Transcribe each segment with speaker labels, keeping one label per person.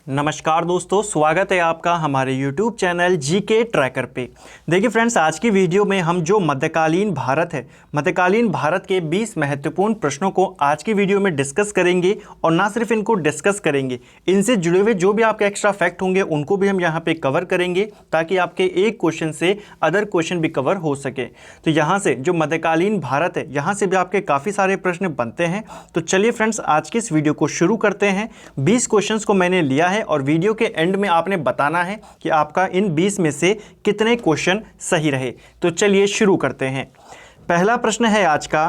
Speaker 1: नमस्कार दोस्तों, स्वागत है आपका हमारे YouTube चैनल जीके ट्रैकर पे। देखिए फ्रेंड्स, आज की वीडियो में हम जो मध्यकालीन भारत है, मध्यकालीन भारत के 20 महत्वपूर्ण प्रश्नों को आज की वीडियो में डिस्कस करेंगे। और ना सिर्फ इनको डिस्कस करेंगे, इनसे जुड़े हुए जो भी आपके एक्स्ट्रा फैक्ट होंगे उनको भी हम यहाँ पे कवर करेंगे, ताकि आपके एक क्वेश्चन से अदर क्वेश्चन भी कवर हो सके। तो यहाँ से जो मध्यकालीन भारत है, यहाँ से भी आपके काफ़ी सारे प्रश्न बनते हैं। तो चलिए फ्रेंड्स, आज की इस वीडियो को शुरू करते हैं। 20 क्वेश्चन को मैंने लिया है और वीडियो के एंड में आपने बताना है कि आपका इन 20 में से कितने क्वेश्चन सही रहे। तो चलिए शुरू करते हैं। पहला प्रश्न है आज का,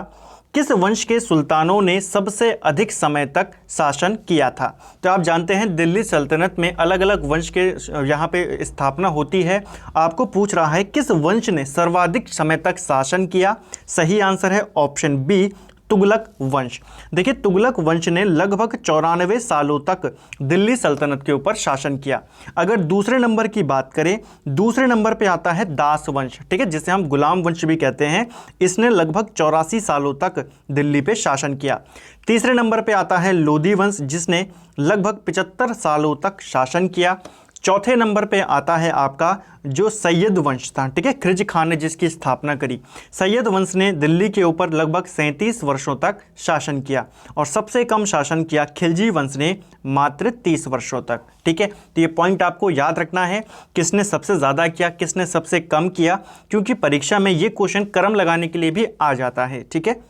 Speaker 1: किस वंश के सुल्तानों ने सबसे अधिक समय तक शासन किया था? तो आप जानते हैं दिल्ली सल्तनत में अलग अलग वंश के यहाँ पे स्थापना होती है। आपको पूछ रहा है किस वंश ने सर्वाधिक समय तक शासन किया। सही आंसर है ऑप्शन बी, तुगलक वंश। देखिए, तुगलक वंश ने लगभग 94 सालों तक दिल्ली सल्तनत के ऊपर शासन किया। अगर दूसरे नंबर की बात करें, दूसरे नंबर पे आता है दास वंश, ठीक है, जिसे हम गुलाम वंश भी कहते हैं। इसने लगभग 84 सालों तक दिल्ली पे शासन किया। तीसरे नंबर पे आता है लोधी वंश, जिसने लगभग 75 सालों तक शासन किया। चौथे नंबर पे आता है आपका जो सैयद वंश था, ठीक है, खिलजी खान ने जिसकी स्थापना करी। सैयद वंश ने दिल्ली के ऊपर लगभग 37 वर्षों तक शासन किया। और सबसे कम शासन किया खिलजी वंश ने, मात्र 30 वर्षों तक। ठीक है, तो ये पॉइंट आपको याद रखना है, किसने सबसे ज़्यादा किया, किसने सबसे कम किया, क्योंकि परीक्षा में ये क्वेश्चन क्रम लगाने के लिए भी आ जाता है। ठीक है,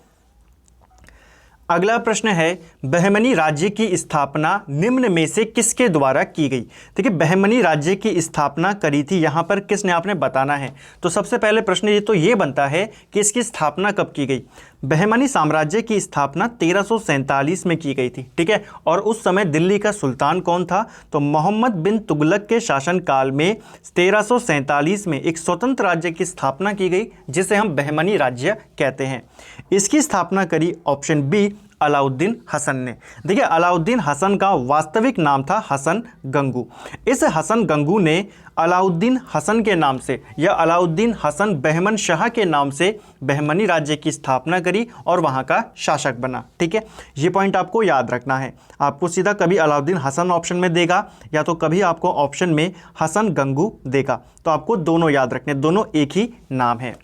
Speaker 1: अगला प्रश्न है, बहमनी राज्य की स्थापना निम्न में से किसके द्वारा की गई? देखिए, बहमनी राज्य की स्थापना करी थी, यहाँ पर किसने आपने बताना है। तो सबसे पहले प्रश्न ये बनता है कि इसकी स्थापना कब की गई। बहमनी साम्राज्य की स्थापना 1347 में की गई थी। ठीक है, और उस समय दिल्ली का सुल्तान कौन था? तो मोहम्मद बिन तुगलक के शासनकाल में 1347 में एक स्वतंत्र राज्य की स्थापना की गई, जिसे हम बहमनी राज्य कहते हैं। इसकी स्थापना करी ऑप्शन बी, अलाउद्दीन हसन ने। देखिए, अलाउद्दीन हसन का वास्तविक नाम था हसन गंगू। इस हसन गंगू ने अलाउद्दीन हसन के नाम से या अलाउद्दीन हसन बहमन शाह के नाम से बहमनी राज्य की स्थापना करी और वहां का शासक बना। ठीक है, ये पॉइंट आपको याद रखना है। आपको सीधा कभी अलाउद्दीन हसन ऑप्शन में देगा या तो कभी आपको ऑप्शन में हसन गंगू देगा। तो आपको दोनों याद रखने, दोनों एक ही नाम है।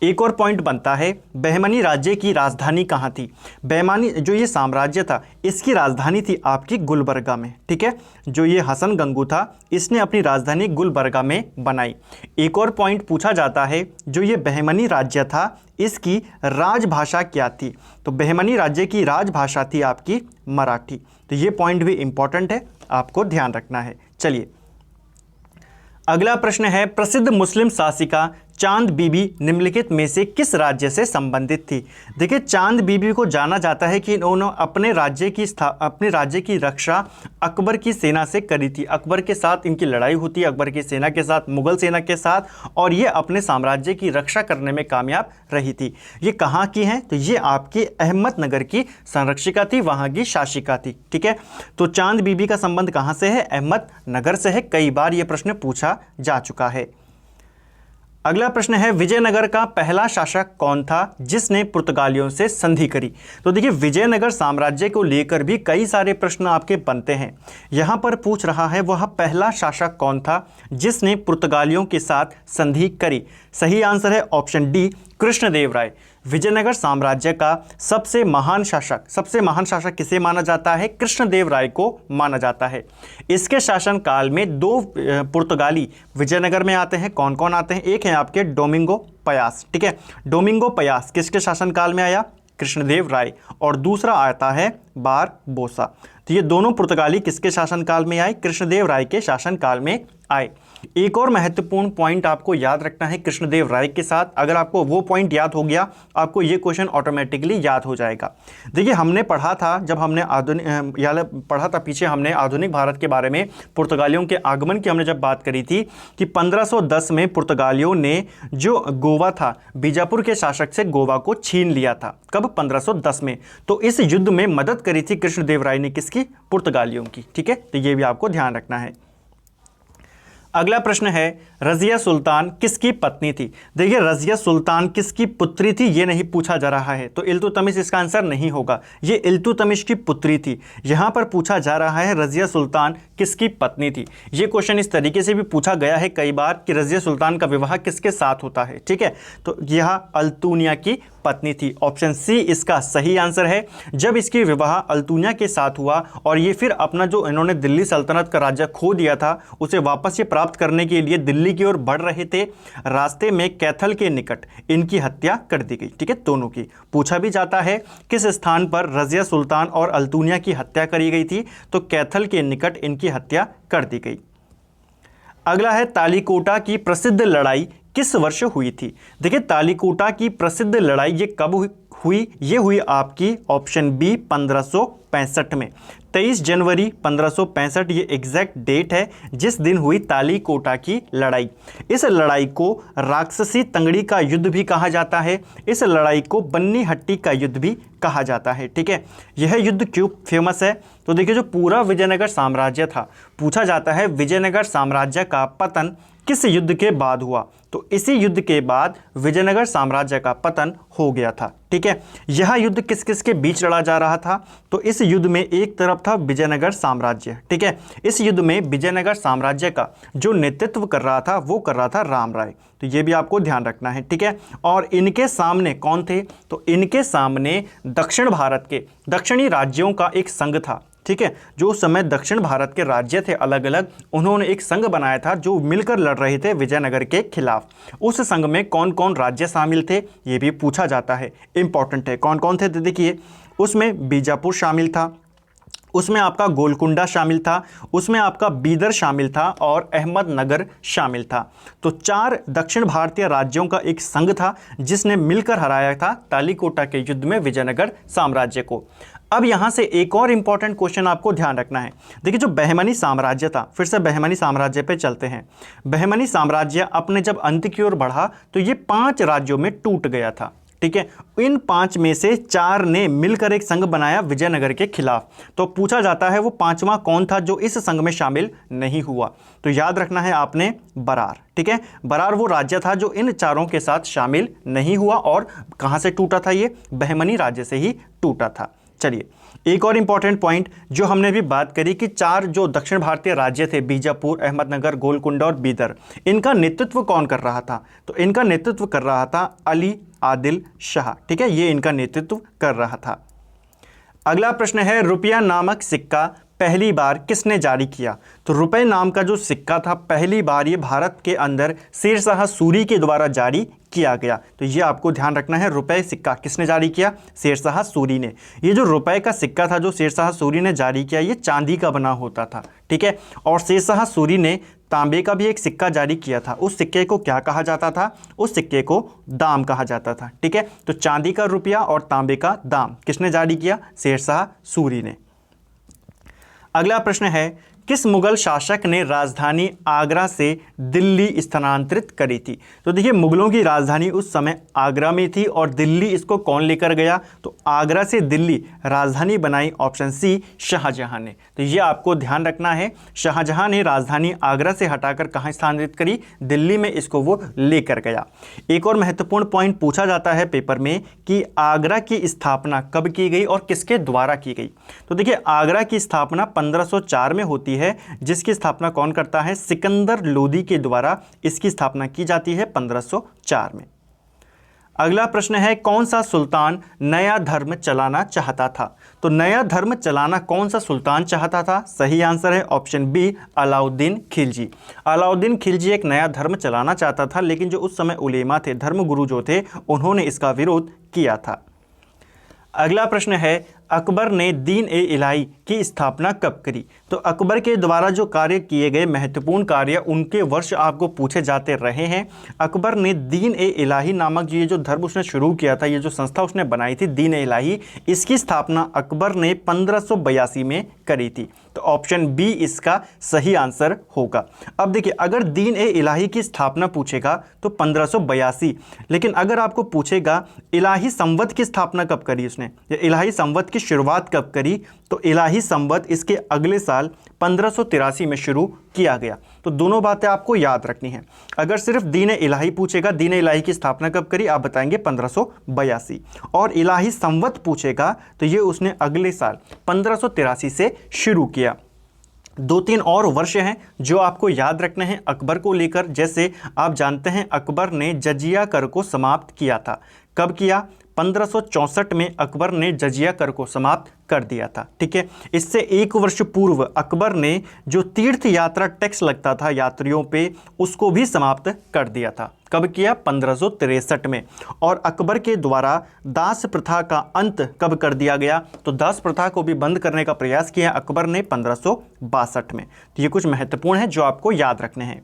Speaker 1: एक और पॉइंट बनता है, बहमनी राज्य की राजधानी कहाँ थी? बहमनी जो ये साम्राज्य था, इसकी राजधानी थी आपकी गुलबर्गा में। ठीक है, जो ये हसन गंगू था, इसने अपनी राजधानी गुलबर्गा में बनाई। एक और पॉइंट पूछा जाता है, जो ये बहमनी राज्य था, इसकी राजभाषा क्या थी? तो बहमनी राज्य की राजभाषा थी आपकी मराठी। तो ये पॉइंट भी इंपॉर्टेंट है, आपको ध्यान रखना है। चलिए, अगला प्रश्न है, प्रसिद्ध मुस्लिम शासिका चांद बीबी निम्नलिखित में से किस राज्य से संबंधित थी? देखिए, चांद बीबी को जाना जाता है कि उन्होंने अपने राज्य की रक्षा अकबर की सेना से करी थी। अकबर के साथ इनकी लड़ाई होती है, अकबर की सेना के साथ, मुगल सेना के साथ, और ये अपने साम्राज्य की रक्षा करने में कामयाब रही थी। ये कहाँ की हैं? तो ये आपकी अहमदनगर की संरक्षिका थी, वहाँ की शासिका थी। ठीक है, तो चांद बीबी का संबंध कहाँ से है? अहमदनगर से है। कई बार ये प्रश्न पूछा जा चुका है। अगला प्रश्न है, विजयनगर का पहला शासक कौन था जिसने पुर्तगालियों से संधि करी? तो देखिए, विजयनगर साम्राज्य को लेकर भी कई सारे प्रश्न आपके बनते हैं। यहाँ पर पूछ रहा है वह पहला शासक कौन था जिसने पुर्तगालियों के साथ संधि करी। सही आंसर है ऑप्शन डी, कृष्णदेव राय। विजयनगर साम्राज्य का सबसे महान शासक किसे माना जाता है? कृष्णदेव राय को माना जाता है। इसके शासनकाल में 2 पुर्तगाली विजयनगर में आते हैं। कौन कौन आते हैं? एक है आपके डोमिंगो पयास। ठीक है, डोमिंगो पयास किसके शासनकाल में आया? कृष्णदेव राय। और दूसरा आता है बारबोसा। तो ये दोनों पुर्तगाली किसके शासनकाल में आए? कृष्णदेव राय के शासनकाल में आए। एक और महत्वपूर्ण पॉइंट आपको याद रखना है कृष्णदेव राय के साथ। अगर आपको वो पॉइंट याद हो गया, आपको ये क्वेश्चन ऑटोमेटिकली याद हो जाएगा। देखिए, हमने पढ़ा था, जब हमने पीछे हमने आधुनिक भारत के बारे में पुर्तगालियों के आगमन की हमने जब बात करी थी कि 1510 में पुर्तगालियों ने जो गोवा था, बीजापुर के शासक से गोवा को छीन लिया था। कब? 1510 में। तो इस युद्ध में मदद करी थी कृष्णदेव राय ने, किसकी? पुर्तगालियों की। ठीक है, तो ये भी आपको ध्यान रखना है। अगला प्रश्न है रज़िया सुल्तान किसकी पत्नी थी। देखिए रज़िया सुल्तान किसकी पुत्री थी ये नहीं पूछा जा रहा है, तो इल्तुतमिश इसका आंसर नहीं होगा, ये इल्तुतमिश की पुत्री थी। यहाँ पर पूछा जा रहा है रज़िया सुल्तान किसकी पत्नी थी। ये क्वेश्चन इस तरीके से भी पूछा गया है कई बार कि रज़िया सुल्तान का विवाह किसके साथ होता है, ठीक है, तो यह अल्तुनिया की पत्नी थी। ऑप्शन सी इसका सही आंसर है। जब इसकी विवाह अल्तुनिया के साथ हुआ और ये फिर अपना जो इन्होंने दिल्ली सल्तनत का राज्य खो दिया था उसे वापस ये प्राप्त करने के लिए दिल्ली की ओर बढ़ रहे थे, रास्ते में कैथल के निकट इनकी हत्या कर दी गई, ठीक है, दोनों की। पूछा भी जाता है किस स्थान पर रज़िया सुल्तान और अल्तुनिया की हत्या करी गई थी, तो कैथल के निकट इनकी हत्या कर दी गई। अगला है तालीकोटा की प्रसिद्ध लड़ाई किस वर्ष हुई थी। देखिए तालीकोटा की प्रसिद्ध लड़ाई ये कब हुई, ये हुई आपकी ऑप्शन बी 1565 में। 23 जनवरी 1565 ये एग्जैक्ट डेट है जिस दिन हुई तालीकोटा की लड़ाई। इस लड़ाई को राक्षसी तंगड़ी का युद्ध भी कहा जाता है, इस लड़ाई को बन्नी हट्टी का युद्ध भी कहा जाता है, ठीक है। यह युद्ध क्यों फेमस है, तो देखिए जो पूरा विजयनगर साम्राज्य था, पूछा जाता है विजयनगर साम्राज्य का पतन किस युद्ध के बाद हुआ, तो इसी युद्ध के बाद विजयनगर साम्राज्य का पतन हो गया था, ठीक है। यह युद्ध किस किस के बीच लड़ा जा रहा था, तो इस युद्ध में एक तरफ था विजयनगर साम्राज्य, ठीक है। इस युद्ध में विजयनगर साम्राज्य का जो नेतृत्व कर रहा था वो कर रहा था राम राय, तो ये भी आपको ध्यान रखना है, ठीक है। और इनके सामने कौन थे, तो इनके सामने दक्षिण भारत के दक्षिणी राज्यों का एक संघ था, ठीक है। जो उस समय दक्षिण भारत के राज्य थे अलग अलग, उन्होंने एक संघ बनाया था जो मिलकर लड़ रहे थे विजयनगर के खिलाफ। उस संघ में कौन कौन राज्य शामिल थे ये भी पूछा जाता है, इंपॉर्टेंट है। कौन कौन थे, देखिए उसमें बीजापुर शामिल था, उसमें आपका गोलकुंडा शामिल था, उसमें आपका बीदर शामिल था और अहमदनगर शामिल था। तो 4 दक्षिण भारतीय राज्यों का एक संघ था जिसने मिलकर हराया था तालीकोटा के युद्ध में विजयनगर साम्राज्य को। अब यहाँ से एक और इंपॉर्टेंट क्वेश्चन आपको ध्यान रखना है। देखिए जो बहमनी साम्राज्य था, फिर से बहमनी साम्राज्य पे चलते हैं। बहमनी साम्राज्य अपने जब अंत की ओर बढ़ा तो ये 5 राज्यों में टूट गया था, ठीक है। इन 5 में से 4 ने मिलकर एक संघ बनाया विजयनगर के खिलाफ। तो पूछा जाता है वो 5वां कौन था जो इस संघ में शामिल नहीं हुआ, तो याद रखना है आपने बरार, ठीक है। बरार वो राज्य था जो इन 4 के साथ शामिल नहीं हुआ और कहां से टूटा था, ये बहमनी राज्य से ही टूटा था। चलिए एक और इंपॉर्टेंट पॉइंट जो हमने भी बात करी कि 4 जो दक्षिण भारतीय राज्य थे बीजापुर, अहमदनगर, गोलकुंडा और बीदर, इनका नेतृत्व कौन कर रहा था, तो इनका नेतृत्व कर रहा था अली आदिल शाह, ठीक है, ये इनका नेतृत्व कर रहा था। अगला प्रश्न है रुपया नामक सिक्का पहली बार किसने जारी किया, तो रुपए नाम का जो सिक्का था पहली बार ये भारत के अंदर शेरशाह सूरी के द्वारा जारी किया गया। तो ये आपको ध्यान रखना है, रुपए सिक्का किसने जारी किया, शेरशाह सूरी ने। ये जो रुपए का सिक्का था जो शेरशाह सूरी ने जारी किया ये चांदी का बना होता था, ठीक है। और शेरशाह सूरी ने तांबे का भी एक सिक्का जारी किया था, उस सिक्के को क्या कहा जाता था, उस सिक्के को दाम कहा जाता था, ठीक है। तो चांदी का रुपया और तांबे का दाम किसने जारी किया, शेरशाह सूरी ने। अगला प्रश्न है किस मुगल शासक ने राजधानी आगरा से दिल्ली स्थानांतरित करी थी, तो देखिए मुगलों की राजधानी उस समय आगरा में थी और दिल्ली इसको कौन लेकर गया, तो आगरा से दिल्ली राजधानी बनाई ऑप्शन सी शाहजहां ने। तो ये आपको ध्यान रखना है, शाहजहां ने राजधानी आगरा से हटाकर कहाँ स्थानांतरित करी, दिल्ली में इसको वो लेकर गया। एक और महत्वपूर्ण पॉइंट पूछा जाता है पेपर में कि आगरा की स्थापना कब की गई और किसके द्वारा की गई, तो देखिए आगरा की स्थापना 1504 में होती है, जिसकी स्थापना कौन करता है, सिकंदर लोदी के द्वारा इसकी स्थापना की जाती है 1504 में। अगला प्रश्न है कौन सा सुल्तान नया धर्म चलाना चाहता था, तो नया धर्म चलाना कौन सा सुल्तान चाहता था, सही आंसर है ऑप्शन बी अलाउद्दीन खिलजी। अलाउद्दीन खिलजी एक नया धर्म चलाना चाहता था, लेकिन जो उस समय उलेमा थे, धर्मगुरु जो थे, उन्होंने इसका विरोध किया था। अगला प्रश्न है अकबर ने दीन ए इलाही की स्थापना कब करी, तो अकबर के द्वारा जो कार्य किए गए महत्वपूर्ण कार्य उनके वर्ष आपको पूछे जाते रहे हैं। अकबर ने दीन ए इलाही नामक ये जो धर्म उसने शुरू किया था, ये जो संस्था उसने बनाई थी दीन ए इलाही, इसकी स्थापना अकबर ने 1582 में करी थी। तो ऑप्शन बी इसका सही आंसर होगा। अब देखिए अगर दीन ए इलाही की स्थापना पूछेगा तो 1582, लेकिन अगर आपको पूछेगा इलाही संवत की स्थापना कब करी उसने, या इलाही संवत की शुरुआत कब करी, तो इलाही संवत इसके अगले साल 1583 में शुरू किया गया। तो दोनों बातें आपको याद रखनी है। अगर सिर्फ दीन इलाही पूछेगा, दीन इलाही की स्थापना कब करी, आप बताएंगे 1582, और इलाही संवत पूछेगा तो ये उसने अगले साल 1583 से शुरू किया। 2-3 और वर्ष हैं जो आपको याद रखने हैं अकबर को लेकर। जैसे आप जानते हैं अकबर ने जजिया कर को समाप्त किया था। कब किया? 1564 में अकबर ने जजिया कर को समाप्त कर दिया था। ठीक है, इससे 1 वर्ष पूर्व अकबर ने जो तीर्थ यात्रा टैक्स लगता था यात्रियों पे, उसको भी समाप्त कर दिया था। कब किया? 1563 में। और अकबर के द्वारा दास प्रथा का अंत कब कर दिया गया? तो दास प्रथा को भी बंद करने का प्रयास किया अकबर ने 1562 में। तो ये कुछ महत्वपूर्ण है जो आपको याद रखने हैं।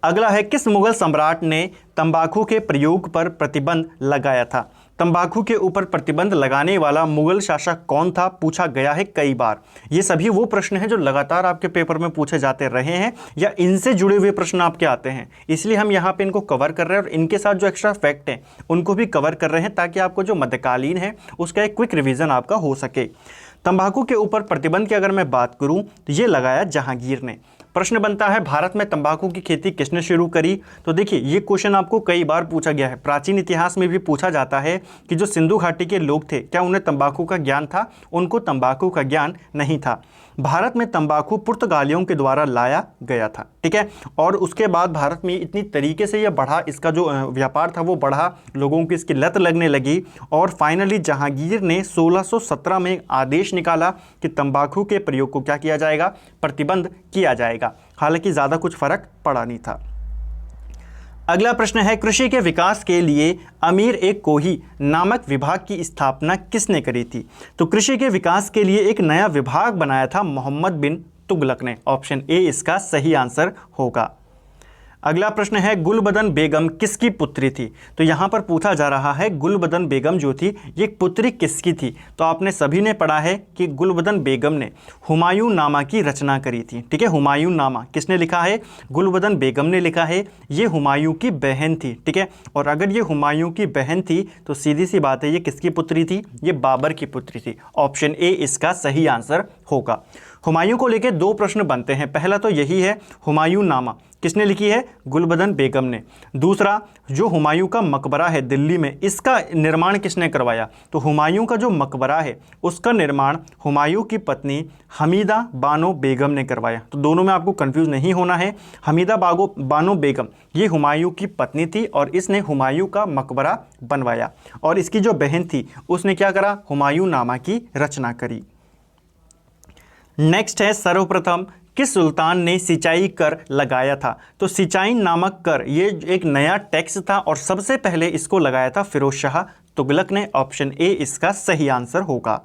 Speaker 1: अगला है, किस मुगल सम्राट ने तंबाकू के प्रयोग पर प्रतिबंध लगाया था? तंबाकू के ऊपर प्रतिबंध लगाने वाला मुगल शासक कौन था, पूछा गया है कई बार। ये सभी वो प्रश्न हैं जो लगातार आपके पेपर में पूछे जाते रहे हैं या इनसे जुड़े हुए प्रश्न आपके आते हैं, इसलिए हम यहाँ पे इनको कवर कर रहे हैं और इनके साथ जो एक्स्ट्रा फैक्ट हैं उनको भी कवर कर रहे हैं ताकि आपको जो मध्यकालीन है उसका एक क्विक रिवीजन आपका हो सके। तंबाकू के ऊपर प्रतिबंध की अगर मैं बात करूं तो ये लगाया जहांगीर ने। प्रश्न बनता है, भारत में तंबाकू की खेती किसने शुरू करी? तो देखिए ये क्वेश्चन आपको कई बार पूछा गया है। प्राचीन इतिहास में भी पूछा जाता है कि जो सिंधु घाटी के लोग थे क्या उन्हें तंबाकू का ज्ञान था? उनको तंबाकू का ज्ञान नहीं था। भारत में तंबाकू पुर्तगालियों के द्वारा लाया गया था। ठीक है, और उसके बाद भारत में इतनी तरीके से यह बढ़ा, इसका जो व्यापार था वो बढ़ा, लोगों की इसकी लत लगने लगी और फाइनली जहांगीर ने 1617 में आदेश निकाला कि तंबाकू के प्रयोग को क्या किया जाएगा? प्रतिबंध किया जाएगा। हालांकि ज़्यादा कुछ फर्क पड़ा नहीं था। अगला प्रश्न है, कृषि के विकास के लिए अमीर ए कोही नामक विभाग की स्थापना किसने करी थी? तो कृषि के विकास के लिए एक नया विभाग बनाया था मोहम्मद बिन तुगलक ने। ऑप्शन ए इसका सही आंसर होगा। अगला प्रश्न है, गुलबदन बेगम किसकी पुत्री थी? तो यहाँ पर पूछा जा रहा है गुलबदन बेगम जो थी ये पुत्री किसकी थी? तो आपने सभी ने पढ़ा है कि गुलबदन बेगम ने हुमायूं नामा की रचना करी थी। ठीक है, हुमायूं नामा किसने लिखा है? गुलबदन बेगम ने लिखा है। ये हुमायूं की बहन थी। ठीक है, और अगर ये हुमायूं की बहन थी तो सीधी सी बात है ये किसकी पुत्री थी? ये बाबर की पुत्री थी। ऑप्शन ए इसका सही आंसर होगा। हुमायूं को लेकर 2 प्रश्न बनते हैं। पहला तो यही है, हुमायूं नामा किसने लिखी है? गुलबदन बेगम ने। दूसरा, जो हुमायूं का मकबरा है दिल्ली में, इसका निर्माण किसने करवाया? तो हुमायूं का जो मकबरा है उसका निर्माण हुमायूं की पत्नी हमीदा बानो बेगम ने करवाया। तो दोनों में आपको कंफ्यूज नहीं होना है। हमीदा बानो बेगम ये हुमायूं की पत्नी थी और इसने हुमायूं का मकबरा बनवाया, और इसकी जो बहन थी उसने क्या करा? हुमायूं नामा की रचना करी। नेक्स्ट है, सर्वप्रथम किस सुल्तान ने सिंचाई कर लगाया था? तो सिंचाई नामक कर ये एक नया टैक्स था और सबसे पहले इसको लगाया था फिरोज शाह तुगलक ने। ऑप्शन ए इसका सही आंसर होगा।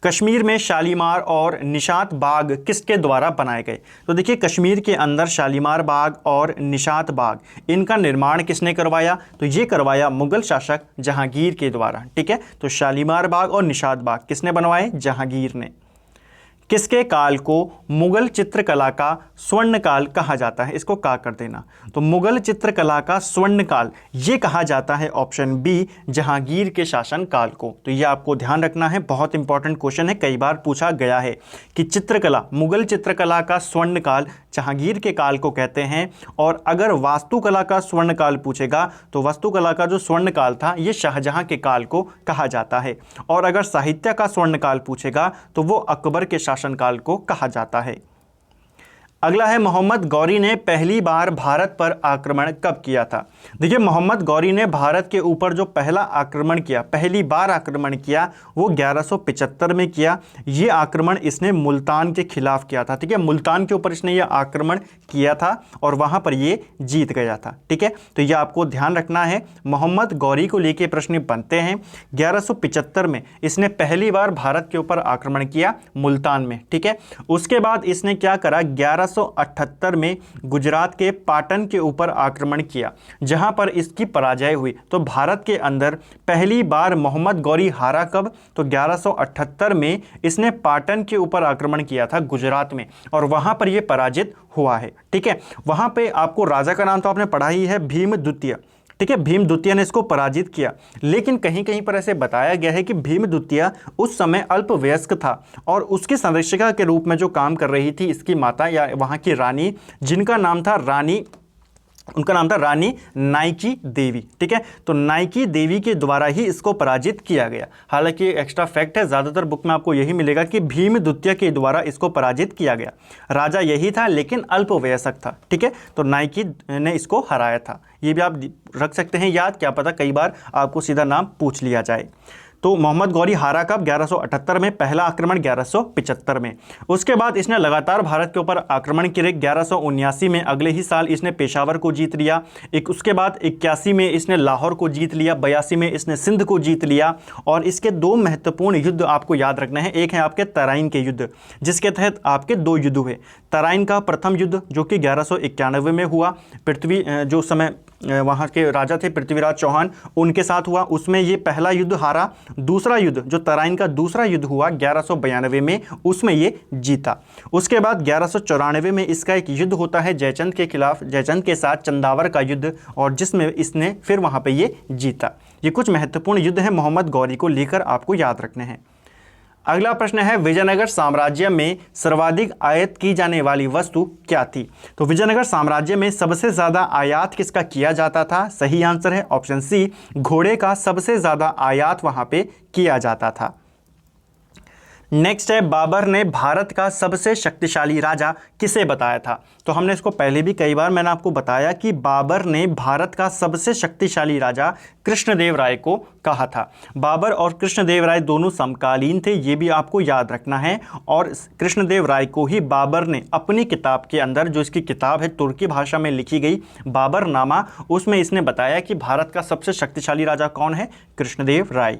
Speaker 1: कश्मीर में शालीमार और निशात बाग किसके द्वारा बनाए गए? तो देखिए कश्मीर के अंदर शालीमार बाग और निशात बाग, इनका निर्माण किसने करवाया? तो ये करवाया मुगल शासक जहांगीर के द्वारा। ठीक है, तो शालीमार बाग और निशात बाग किसने बनवाए? जहांगीर ने। किसके काल को मुगल चित्रकला का स्वर्ण काल कहा जाता है? इसको का कर देना। तो मुगल चित्रकला का स्वर्ण काल ये कहा जाता है ऑप्शन बी, जहांगीर के शासन काल को। तो ये आपको ध्यान रखना है, बहुत इंपॉर्टेंट क्वेश्चन है, कई बार पूछा गया है कि चित्रकला, मुगल चित्रकला का स्वर्ण काल जहांगीर के काल को कहते हैं। और अगर वास्तुकला का स्वर्ण काल पूछेगा तो वास्तुकला का जो स्वर्ण काल था ये शाहजहां के काल को कहा जाता है। और अगर साहित्य का स्वर्ण काल पूछेगा तो वो अकबर के शासनकाल को कहा जाता है। अगला है, मोहम्मद गौरी ने पहली बार भारत पर आक्रमण कब किया था? देखिए मोहम्मद गौरी ने भारत के ऊपर जो पहला आक्रमण किया, पहली बार आक्रमण किया, वो 1175 में किया। ये आक्रमण इसने मुल्तान के खिलाफ किया था। ठीक है, मुल्तान के ऊपर इसने ये आक्रमण किया था और वहाँ पर ये जीत गया था। ठीक है, तो ये आपको ध्यान रखना है। मोहम्मद गौरी को लेके प्रश्न बनते हैं। 1175 में इसने पहली बार भारत के ऊपर आक्रमण किया मुल्तान में। ठीक है, उसके बाद इसने क्या करा? 1178 में गुजरात के पाटन के ऊपर आक्रमण किया, जहां पर इसकी पराजय हुई। तो भारत के अंदर पहली बार मोहम्मद गौरी हारा कब? तो 1178 में इसने पाटन के ऊपर आक्रमण किया था गुजरात में, और वहां पर यह पराजित हुआ है। ठीक है, वहां पे आपको राजा का नाम तो आपने पढ़ा ही है, भीम द्वितीय। ठीक है, भीम द्वितीय ने इसको पराजित किया। लेकिन कहीं कहीं पर ऐसे बताया गया है कि भीम द्वितीय उस समय अल्पवयस्क था और उसकी संरक्षिका के रूप में जो काम कर रही थी इसकी माता या वहाँ की रानी, जिनका नाम था उनका नाम था रानी नाइकी देवी। ठीक है, तो नाइकी देवी के द्वारा ही इसको पराजित किया गया। हालांकि एक्स्ट्रा फैक्ट है, ज़्यादातर बुक में आपको यही मिलेगा कि भीम द्वितीय के द्वारा इसको पराजित किया गया। राजा यही था लेकिन अल्पवयस्क था। ठीक है, तो नाइकी ने इसको हराया था। ये भी आप रख सकते हैं याद, क्या पता कई बार आपको सीधा नाम पूछ लिया जाए। तो मोहम्मद गौरी हारा कब? 1178 में, पहला आक्रमण 1175 में। उसके बाद इसने लगातार भारत के ऊपर आक्रमण किए। 1179 में, अगले ही साल इसने पेशावर को जीत लिया। उसके बाद 81 में इसने लाहौर को जीत लिया। 82 में इसने सिंध को जीत लिया। और इसके दो महत्वपूर्ण युद्ध आपको याद रखना है। एक है आपके तराइन के युद्ध, जिसके तहत आपके दो युद्ध हुए। तराइन का प्रथम युद्ध जो कि 1191 में हुआ, पृथ्वी जो समय वहाँ के राजा थे पृथ्वीराज चौहान, उनके साथ हुआ। उसमें ये पहला युद्ध हारा। दूसरा युद्ध जो तराइन का दूसरा युद्ध हुआ 1192 में, उसमें ये जीता। उसके बाद 1194 में इसका एक युद्ध होता है जयचंद के खिलाफ, जयचंद के साथ चंदावर का युद्ध, और जिसमें इसने फिर वहाँ पे ये जीता। ये कुछ महत्वपूर्ण युद्ध हैं मोहम्मद गौरी को लेकर, आपको याद रखने हैं। अगला प्रश्न है, विजयनगर साम्राज्य में सर्वाधिक आयात की जाने वाली वस्तु क्या थी? तो विजयनगर साम्राज्य में सबसे ज़्यादा आयात किसका किया जाता था? सही आंसर है ऑप्शन सी, घोड़े का सबसे ज़्यादा आयात वहाँ पे किया जाता था। नेक्स्ट है, बाबर ने भारत का सबसे शक्तिशाली राजा किसे बताया था? तो हमने इसको पहले भी कई बार मैंने आपको बताया कि बाबर ने भारत का सबसे शक्तिशाली राजा कृष्णदेव राय को कहा था। बाबर और कृष्णदेव राय दोनों समकालीन थे, ये भी आपको याद रखना है। और कृष्णदेव राय को ही बाबर ने अपनी किताब के अंदर, जो इसकी किताब है तुर्की भाषा में लिखी गई बाबरनामा, उसमें इसने बताया कि भारत का सबसे शक्तिशाली राजा कौन है? कृष्णदेव राय।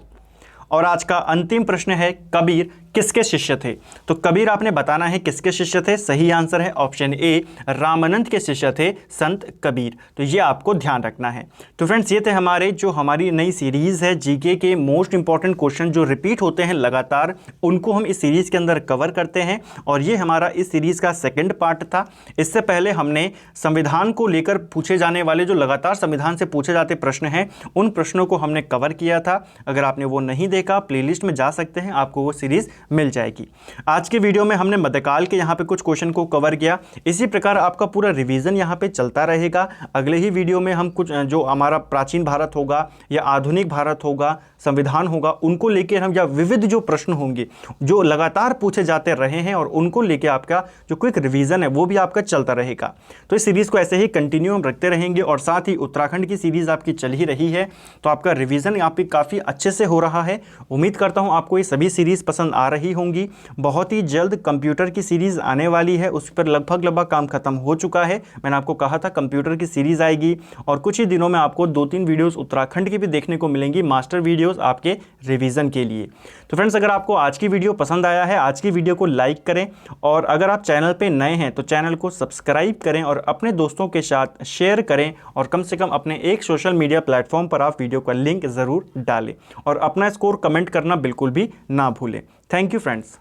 Speaker 1: और आज का अंतिम प्रश्न है, कबीर किसके शिष्य थे? तो कबीर आपने बताना है किसके शिष्य थे। सही आंसर है ऑप्शन ए, रामानंद के शिष्य थे संत कबीर। तो ये आपको ध्यान रखना है। तो फ्रेंड्स, ये थे हमारी नई सीरीज़ है जीके के मोस्ट इंपॉर्टेंट क्वेश्चन जो रिपीट होते हैं लगातार, उनको हम इस सीरीज़ के अंदर कवर करते हैं। और ये हमारा इस सीरीज़ का सेकेंड पार्ट था। इससे पहले हमने संविधान को लेकर पूछे जाने वाले, जो लगातार संविधान से पूछे जाते प्रश्न हैं, उन प्रश्नों को हमने कवर किया था। अगर आपने वो नहीं देखा, प्लेलिस्ट में जा सकते हैं, आपको वो सीरीज़ मिल जाएगी। आज के वीडियो में हमने मध्यकाल के यहाँ पे कुछ क्वेश्चन को कवर किया। इसी प्रकार आपका पूरा रिवीजन यहाँ पे चलता रहेगा। अगले ही वीडियो में हम कुछ जो हमारा प्राचीन भारत होगा या आधुनिक भारत होगा, संविधान होगा, उनको लेकर हम, या विविध जो प्रश्न होंगे जो लगातार पूछे जाते रहे हैं, और उनको लेकर आपका जो क्विक रिवीजन है वो भी आपका चलता रहेगा। तो इस सीरीज़ को ऐसे ही कंटिन्यू हम रखते रहेंगे। और साथ ही उत्तराखंड की सीरीज़ आपकी चल ही रही है, तो आपका रिवीजन आपकी काफ़ी अच्छे से हो रहा है। उम्मीद करता हूँ आपको ये सभी सीरीज़ पसंद आ रही होंगी। बहुत ही जल्द कंप्यूटर की सीरीज़ आने वाली है, उस पर लगभग काम खत्म हो चुका है। मैंने आपको कहा था कंप्यूटर की सीरीज़ आएगी, और कुछ ही दिनों में आपको 2-3 वीडियोस उत्तराखंड की भी देखने को मिलेंगी, मास्टर वीडियोस आपके रिवीजन के लिए। तो फ्रेंड्स, अगर आपको आज की वीडियो पसंद आया है, आज की वीडियो को लाइक करें, और अगर आप चैनल पे नए हैं तो चैनल को सब्सक्राइब करें और अपने दोस्तों के साथ शेयर करें, और कम से कम अपने एक सोशल मीडिया प्लेटफॉर्म पर आप वीडियो का लिंक ज़रूर डालें, और अपना स्कोर कमेंट करना बिल्कुल भी ना भूलें। Thank you friends.